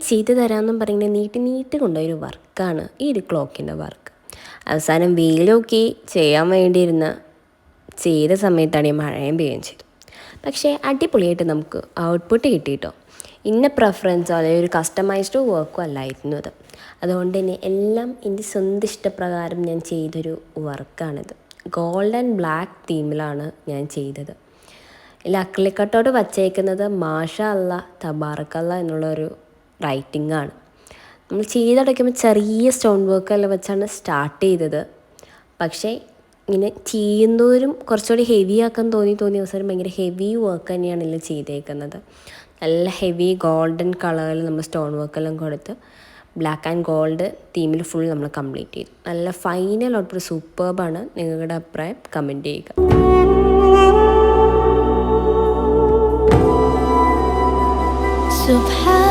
ചെയ്തു തരാമെന്നും പറയുന്നത് നീട്ടി കൊണ്ടുപോയൊരു വർക്കാണ് ഈ ഒരു ക്ലോക്കിൻ്റെ വർക്ക്. അവസാനം വെയിലൊക്കെ ചെയ്യാൻ വേണ്ടിയിരുന്ന ചെയ്ത സമയത്താണ് ഈ മഴയും പെയ്യുകയും ചെയ്തു. പക്ഷേ അടിപൊളിയായിട്ട് നമുക്ക് ഔട്ട്പുട്ട് കിട്ടിയിട്ടോ. ഇന്ന പ്രിഫറൻസോ അല്ലെങ്കിൽ ഒരു കസ്റ്റമൈസ്ഡ് വർക്കോ അല്ലായിരുന്നു അത്. അതുകൊണ്ട് തന്നെ എല്ലാം എൻ്റെ സ്വന്തം ഇഷ്ടപ്രകാരം ഞാൻ ചെയ്തൊരു വർക്കാണിത്. ഗോൾഡ് ആൻഡ് ബ്ലാക്ക് തീമിലാണ് ഞാൻ ചെയ്തത്. ഇതിൽ അക്രിലിക് കട്ടൗട്ട് വച്ചേക്കുന്നത് മാഷാ അല്ലാ തബാറക്കല്ലാ എന്നുള്ളൊരു റൈറ്റിംഗാണ്. നമ്മൾ ചെയ്തടയ്ക്കുമ്പോൾ ചെറിയ സ്റ്റോൺ വർക്കെല്ലാം വെച്ചാണ് സ്റ്റാർട്ട് ചെയ്തത്. പക്ഷേ ഇങ്ങനെ ചെയ്യുന്തോറും കുറച്ചുകൂടി ഹെവി ആക്കാൻ തോന്നി അവസരം ഭയങ്കര ഹെവി വർക്ക് തന്നെയാണ് ഇതിൽ ചെയ്തേക്കുന്നത്. നല്ല ഹെവി ഗോൾഡൻ കളറിൽ നമ്മൾ സ്റ്റോൺ വർക്കെല്ലാം കൊടുത്ത് ബ്ലാക്ക് ആൻഡ് ഗോൾഡ് തീമിൽ ഫുൾ നമ്മൾ കംപ്ലീറ്റ് ചെയ്തു. നല്ല ഫൈനൽ ഔട്ട്പുട്ട് സൂപ്പർബാണ്. നിങ്ങളുടെ അഭിപ്രായം കമൻറ്റ് ചെയ്യുക. Subhan